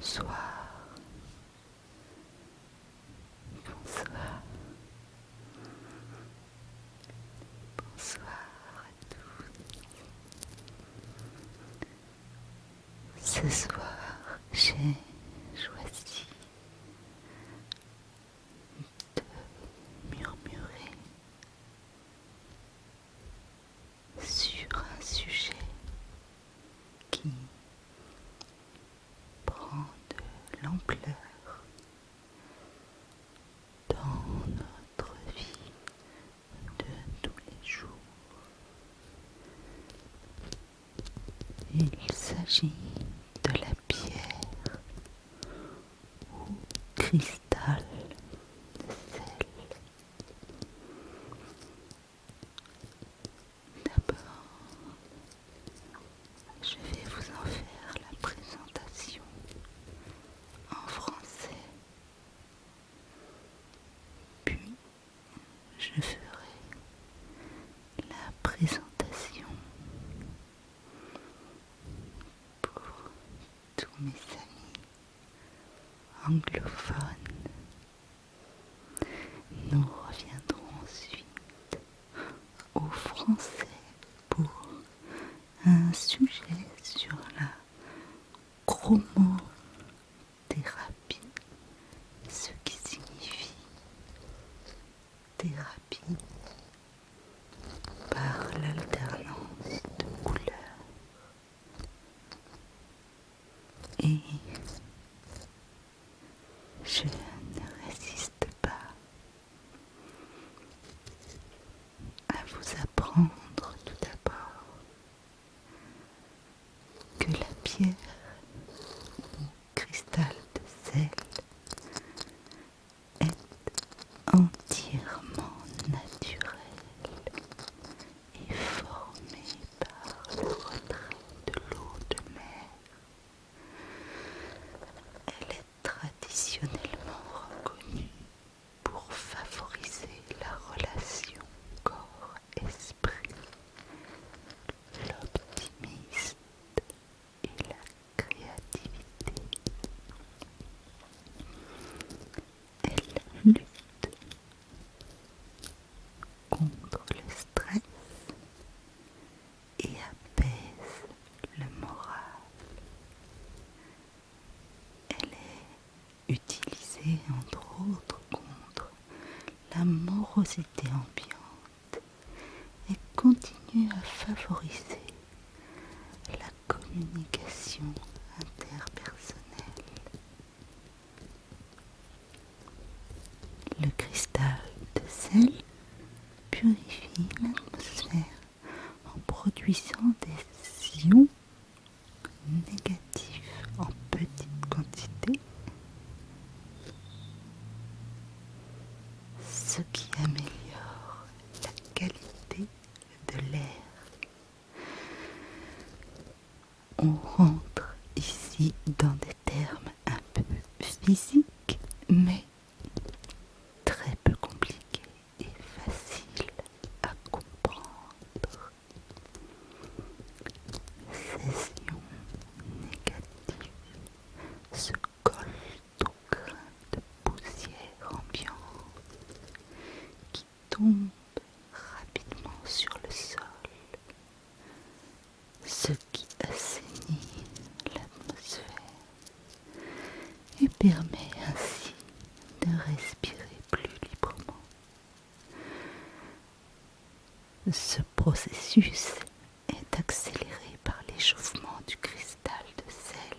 Bonsoir, bonsoir, bonsoir à tous. Ce soir, j'ai choisi de murmurer sur un sujet qui prend de l'ampleur dans notre vie de tous les jours. Il s'agit de la pierre ou cristal de sel. D'abord, je vais vous en faire la présentation en français, puis je ferai la présentation pour tous mes amis anglophones. Nous reviendrons ensuite au français pour un sujet sur la chromothérapie, ce qui signifie thérapie par l'alternance de couleurs. Et je ne résiste pas à vous apprendre tout d'abord que la pierre ou cristal de sel est entièrement naturelle et formée par le retrait de l'eau de mer. Elle est traditionnellement reconnue pour favoriser la relation corps-esprit, l'optimisme et la créativité. Elle lutte contre le stress et apaise le moral. Elle est utilisée entre autres contre la morosité ambiante et continue à favoriser la communication interpersonnelle. Le cristal de sel purifie l'atmosphère en produisant des ions négatifs en petite quantité, ce qui améliore la qualité de l'air. On rentre ici dans des termes un peu physiques, mais très peu compliqués et faciles à comprendre. Ces ions négatifs se collent aux grains de poussière ambiante qui tombent rapidement sur le sol, ce qui assainit l'atmosphère et permet ainsi de respirer plus librement. Ce processus est accéléré par l'échauffement du cristal de sel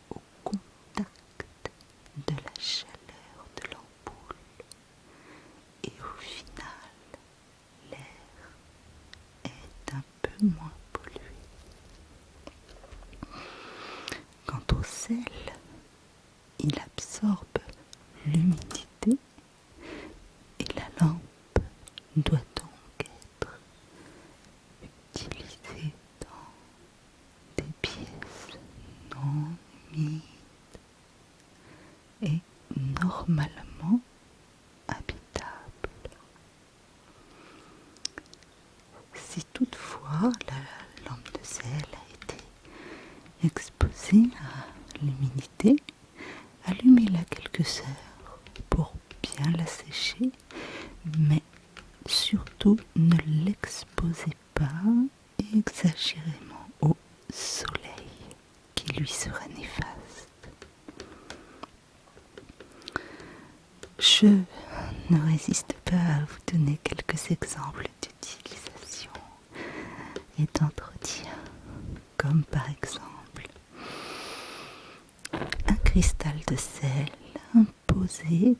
au contact de la chaleur de l'ampoule et au final, l'air est un peu moins pollué. Quant au sel, il absorbe l'humidité et la lampe doit donc être utilisée dans des pièces non humides et normalement habitables. Si toutefois la lampe de sel a été exposée à l'humidité, allumez-la quelques heures pour bien la sécher, mais surtout ne l'exposez pas exagérément au soleil qui lui sera néfaste. Je ne résiste pas à vous donner quelques exemples d'utilisation et d'entretien, comme par exemple un cristal de sel posé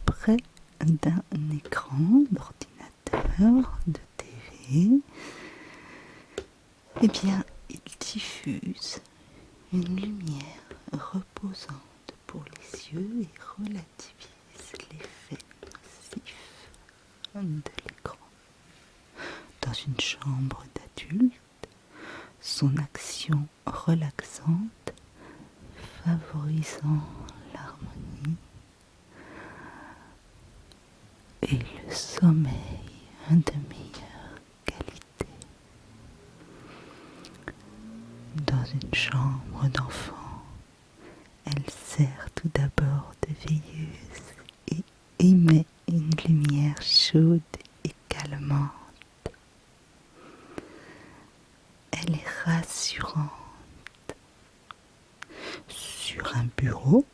près d'un écran d'ordinateur, de TV. Eh bien, il diffuse une lumière reposante pour les yeux et relativise l'effet nocif de l'écran. Dans une chambre d'adulte, son action relaxante favorisant l'harmonie et le sommeil de meilleure qualité. Dans une chambre d'enfant, elle sert tout d'abord de veilleuse et émet une lumière chaude et calmante. Elle est rassurante. Sur un bureau,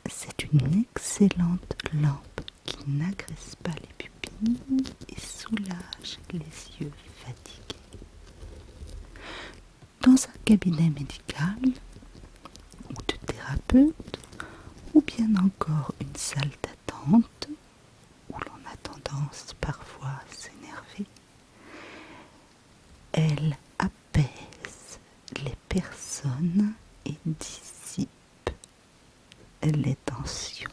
c'est une excellente lampe qui n'agresse pas les pupilles et soulage les yeux fatigués. Dans un cabinet médical ou de thérapeute, ou bien encore une salle d'attente où l'on a tendance parfois à s'énerver, elle apaise les personnes et dissipe les tensions.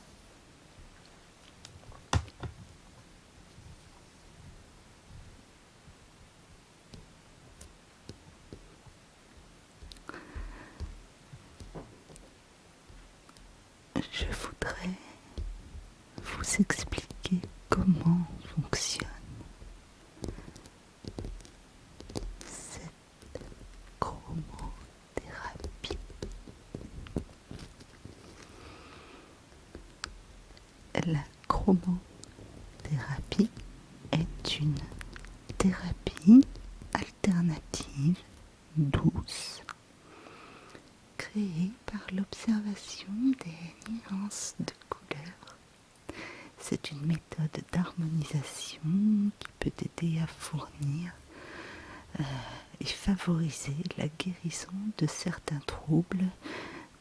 Je voudrais vous expliquer comment fonctionne cette chromothérapie. La chromothérapie est une thérapie alternative douce créée par l'observation des nuances de couleurs. C'est une méthode d'harmonisation qui peut aider à fournir et favoriser la guérison de certains troubles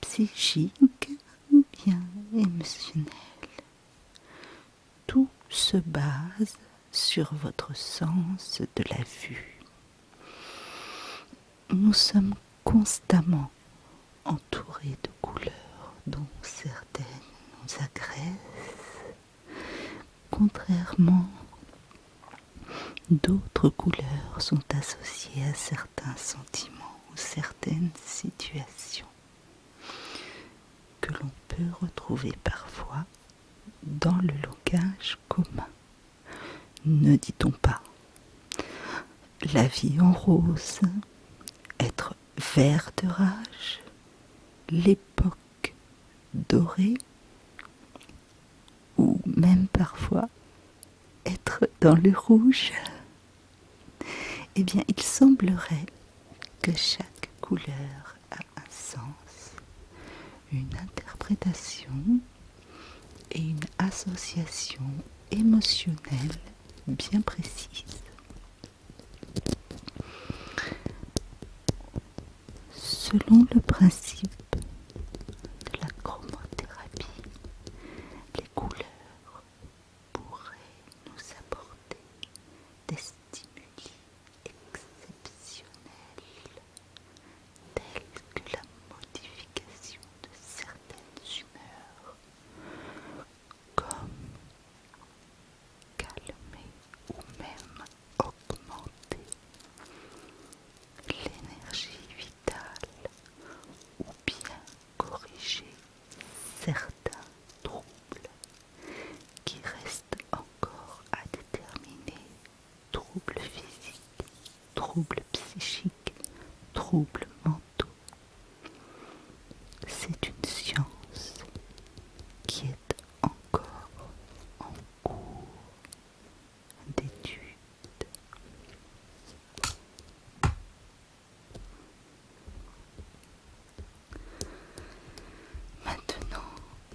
psychiques ou bien émotionnels. Tout se base sur votre sens de la vue. Nous sommes constamment entourés de couleurs dont certaines nous agressent, contrairement d'autres couleurs sont associées à certains sentiments ou certaines situations que l'on peut retrouver parfois dans le langage commun. Ne dit-on pas la vie en rose, être vert de rage, l'époque dorée, ou même parfois être dans le rouge? Eh bien, il semblerait que chaque couleur a un sens, une interprétation et une association émotionnelle bien précise. Selon le principe de la chromothérapie, les couleurs pourraient nous apporter des stimuli exceptionnels tels que la modification de certaines humeurs, comme calmer ou même augmenter l'énergie vitale ou bien corriger certains troubles qui restent encore à déterminer, troubles physiques, troubles psychiques, troubles mentaux.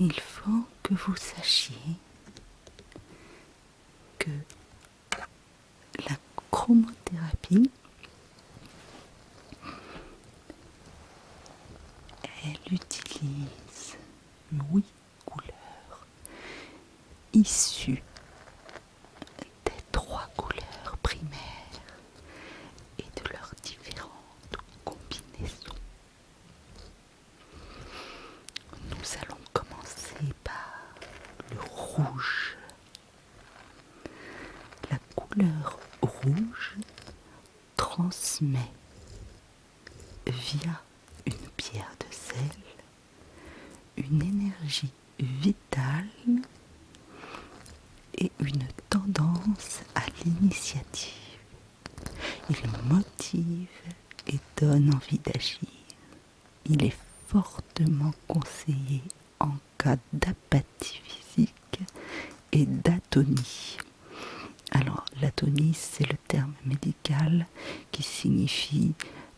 il faut que vous sachiez que la chromothérapie, elle utilise 8 couleurs issues des 3 couleurs primaires et de leurs différentes combinaisons. Nous allons commencer par le rouge. La couleur rouge transmet via une pierre de sel une énergie vitale et une tendance à l'initiative. Il motive et donne envie d'agir. Il est fortement conseillé en cas d'apathie physique et d'atonie. Alors, l'atonie, c'est le terme médical qui signifie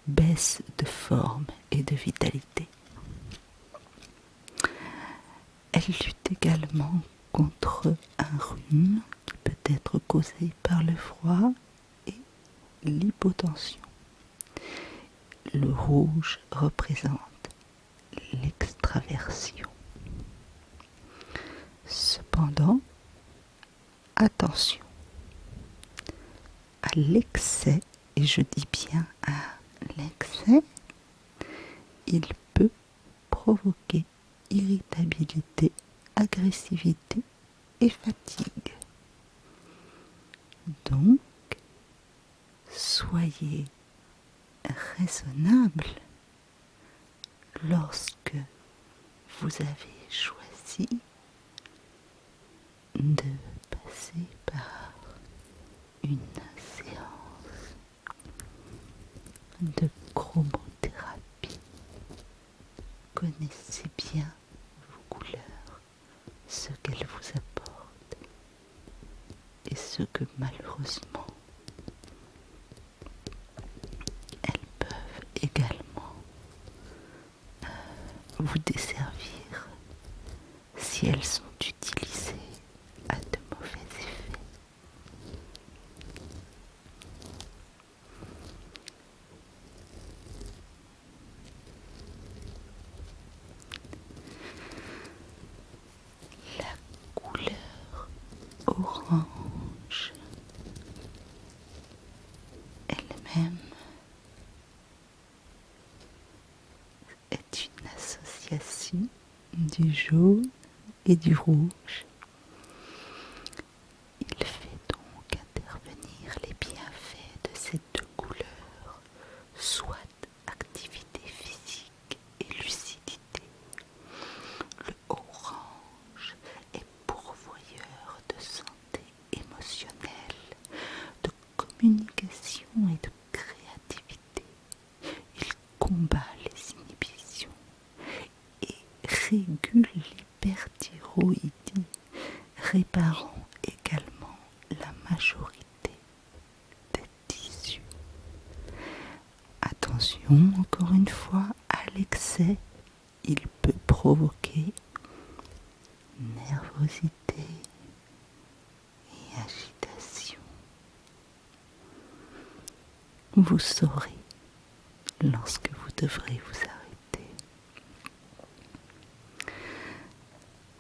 baisse de forme et de vitalité. Elle lutte également contre un rhume qui peut être causé par le froid et l'hypotension. Le rouge représente l'extraversion. Cependant, attention à l'excès, et je dis bien à l'excès, il peut provoquer irritabilité, agressivité et fatigue. Donc, soyez raisonnable lorsque vous avez choisi de passer par une séance de chromothérapie. Connaissez bien vos couleurs, ce qu'elles vous apportent et ce que malheureusement elles peuvent également vous desservir si elles sont utilisées à de mauvais effets. La couleur orange elle-même est une association du jaune et du rouge. Il fait donc intervenir les bienfaits de ces 2 couleurs, soit activité physique et lucidité. Le orange est pourvoyeur de santé émotionnelle, de communication et de créativité. Il combat les inhibitions et régule l'hyperthyroïdie, réparant également la majorité des tissus. Attention, encore une fois, à l'excès, il peut provoquer nervosité et agitation. Vous saurez lorsque vous devrez vous arrêter.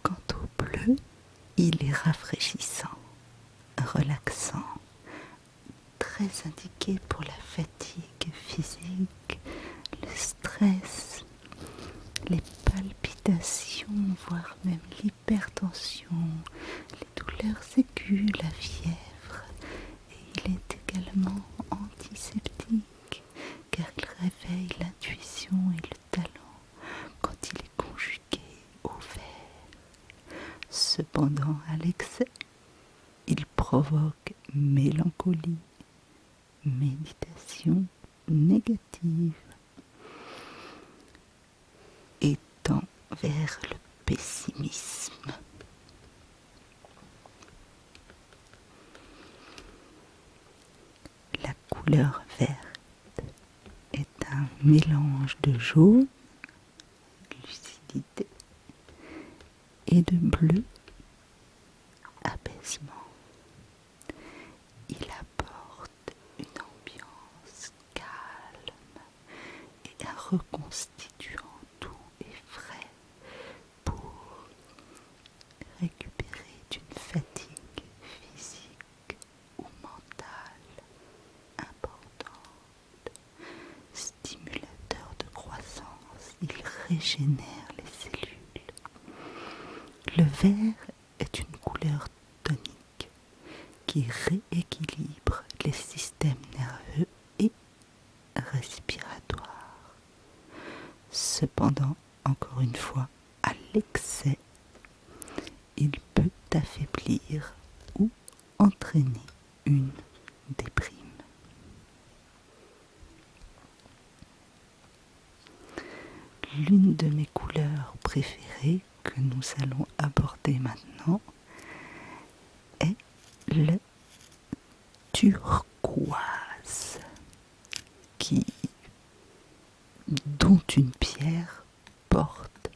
Quant au bleu, il est rafraîchissant, relaxant, très indiqué pour la fatigue physique, le stress, les palpitations, voire même l'hypertension, les douleurs aiguës, la fièvre. Et il est également antiseptique car il réveille l'intuition et le talent quand il est conjugué au vert. Cependant, à l'excès, il provoque mélancolie, méditation négative et tend vers le pessimisme. La couleur verte est un mélange de jaune, lucidité, et de bleu, apaisement. Il apporte une ambiance calme et un reconstituant doux et frais pour récupérer d'une fatigue physique ou mentale importante. Stimulateur de croissance, il régénère les cellules. Le vert est une couleur tonique qui rééquilibre les systèmes nerveux et respiratoires. Cependant, encore une fois, à l'excès, il peut affaiblir ou entraîner une déprime. L'une de mes couleurs préférées que nous allons aborder maintenant est le turquoise, dont une pierre porte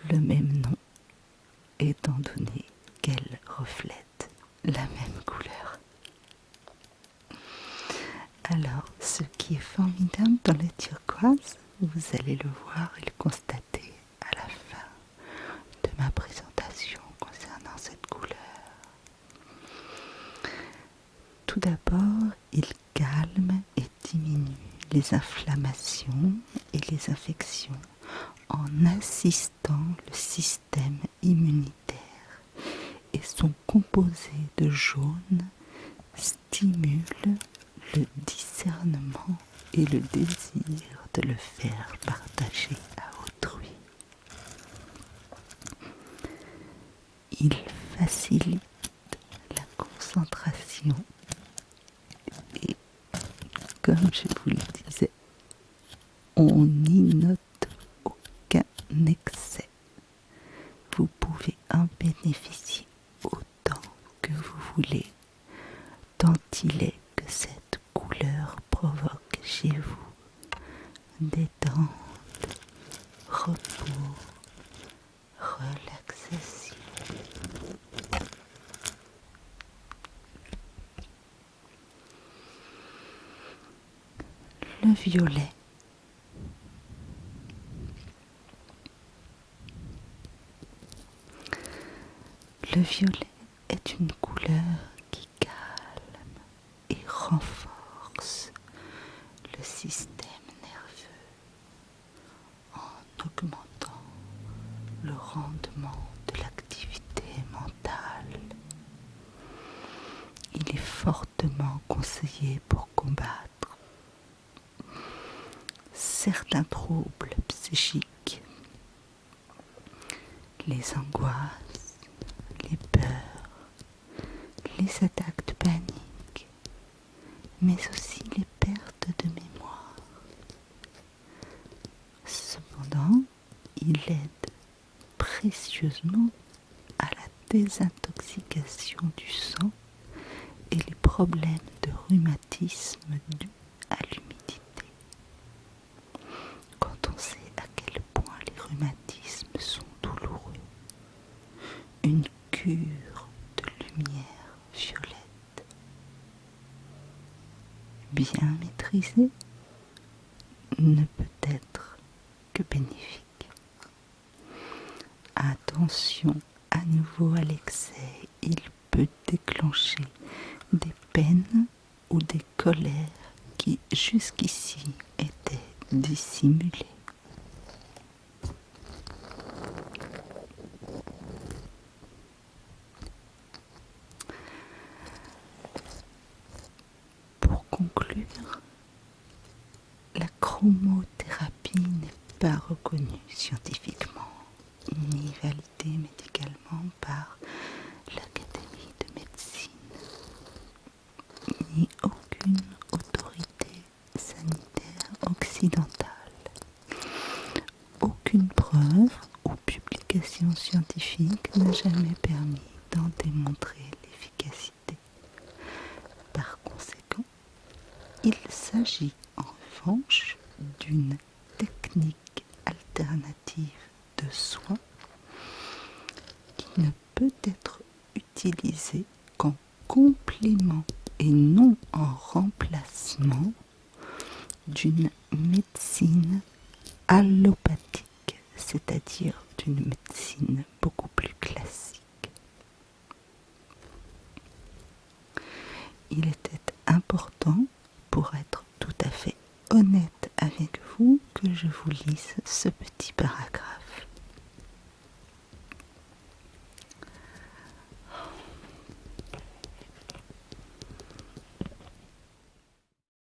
le même nom, étant donné qu'elle reflète la même couleur. Alors, ce qui est formidable dans le turquoise, vous allez le voir et le constater à la fin de ma présentation concernant cette couleur. Tout d'abord, il calme et diminue les inflammations et les infections en assistant le système immunitaire, et son composé de jaune stimule le discernement et le désir de le faire partager à autrui. Il facilite la concentration et, comme je vous le disais, on n'y note aucun excès. Vous pouvez en bénéficier autant que vous voulez, tant il est que cette couleur provoque chez vous détente, repos, relaxation. Le violet. Le violet est une couleur qui calme et renforce le système nerveux en augmentant le rendement de l'activité mentale. Il est fortement conseillé pour combattre certains troubles psychiques, les angoisses, les peurs, les attaques de panique, mais aussi les pertes de mémoire. Cependant, il aide précieusement à la désintoxication du sang et les problèmes de rhumatisme dus à l'humidité. Quand on sait à quel point les rhumatismes sont douloureux, une cure de lumière violette bien maîtrisée ne peut être que bénéfique. Attention à nouveau à l'excès, il peut déclencher des peines ou des colères qui jusqu'ici étaient dissimulées. Pour conclure, la chromothérapie n'est pas reconnue scientifiquement ni validée médicalement par l'Académie de médecine, ni aucune autorité sanitaire occidentale. Aucune preuve ou publication scientifique n'a jamais permis d'en démontrer l'efficacité. Par conséquent, il s'agit en revanche d'une technique alternative de soins ne peut être utilisé qu'en complément et non en remplacement d'une médecine allopathique, c'est-à-dire d'une médecine beaucoup plus classique. Il était important, pour être tout à fait honnête avec vous, que je vous lise ce petit paragraphe.